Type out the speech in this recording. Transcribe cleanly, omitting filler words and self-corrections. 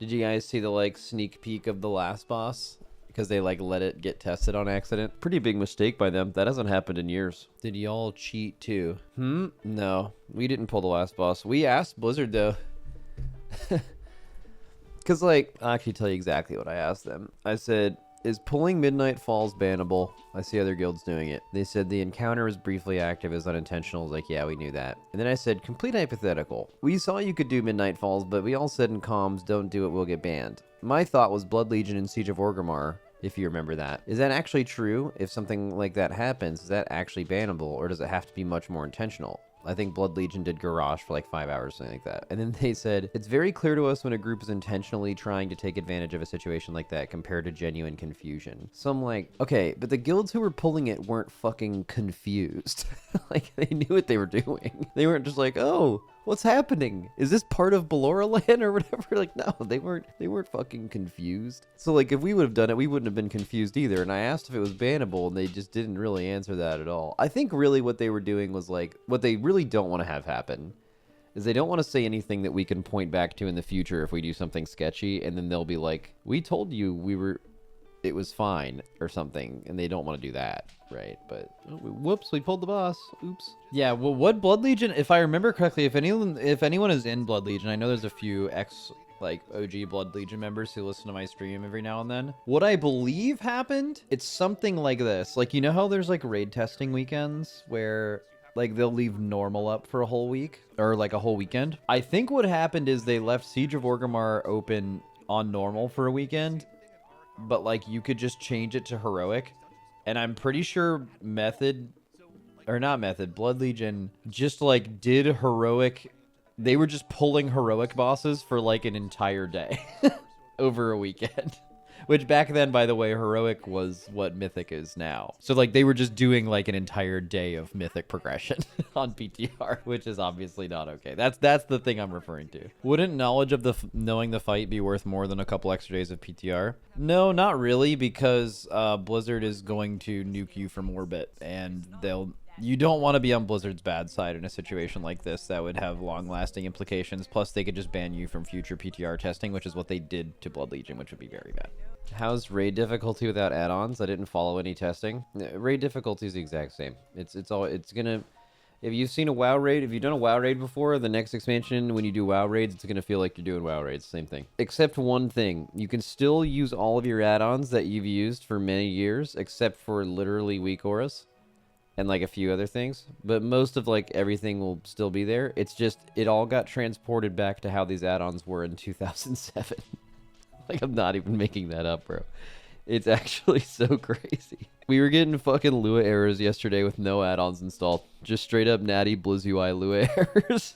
Did you guys see the like sneak peek of the last boss? Because they like let it get tested on accident. Pretty big mistake by them. That hasn't happened in years. Did y'all cheat too? No, we didn't pull the last boss. We asked Blizzard though. Because like, I'll actually tell you exactly what I asked them. I said, is pulling Midnight Falls bannable? I see other guilds doing it. They said the encounter was briefly active as unintentional. I was like, yeah, we knew that. And then I said, complete hypothetical. We saw you could do Midnight Falls, but we all said in comms, don't do it, we'll get banned. My thought was Blood Legion and Siege of Orgrimmar, if you remember that. Is that actually true? If something like that happens, is that actually bannable, or does it have to be much more intentional? I think Blood Legion did Garrosh for like 5 hours, something like that. And then they said, it's very clear to us when a group is intentionally trying to take advantage of a situation like that compared to genuine confusion. So I'm like, okay, but the guilds who were pulling it weren't fucking confused. Like, they knew what they were doing. They weren't just like, oh, what's happening? Is this part of Ballora land or whatever? Like, no, they weren't fucking confused. So like, if we would have done it, we wouldn't have been confused either. And I asked if it was bannable, and they just didn't really answer that at all. I think really what they were doing was like, what they really don't want to have happen is they don't want to say anything that we can point back to in the future if we do something sketchy, and then they'll be like, we told you it was fine or something, and they don't want to do that, right? But whoops, we pulled the boss. Oops. Yeah, well, what Blood Legion, if I remember correctly, if anyone is in Blood Legion, I know there's a few like OG Blood Legion members who listen to my stream every now and then. What I believe happened, it's something like this. Like, you know how there's like raid testing weekends where like they'll leave normal up for a whole week or like a whole weekend? I think what happened is they left Siege of Orgrimmar open on normal for a weekend, but like you could just change it to heroic. And I'm pretty sure Blood Legion just like did heroic. They were just pulling heroic bosses for like an entire day over a weekend. Which back then, by the way, heroic was what mythic is now. So like they were just doing like an entire day of mythic progression on PTR, which is obviously not okay. That's the thing I'm referring to. Wouldn't knowledge of knowing the fight be worth more than a couple extra days of PTR? No, not really, because Blizzard is going to nuke you from orbit, and you don't want to be on Blizzard's bad side in a situation like this. That would have long-lasting implications. Plus, they could just ban you from future PTR testing, which is what they did to Blood Legion, which would be very bad. How's raid difficulty without add-ons? I didn't follow any testing. Raid difficulty is the exact same. It's gonna. If you've seen a WoW raid, if you've done a WoW raid before, the next expansion, when you do WoW raids, it's gonna feel like you're doing WoW raids. Same thing. Except one thing. You can still use all of your add-ons that you've used for many years, except for literally weak auras and like a few other things, but most of like everything will still be there. It's just it all got transported back to how these add-ons were in 2007. Like, I'm not even making that up, bro. It's actually so crazy. We were getting fucking Lua errors yesterday with no add-ons installed. Just straight up natty Blizz UI Lua errors.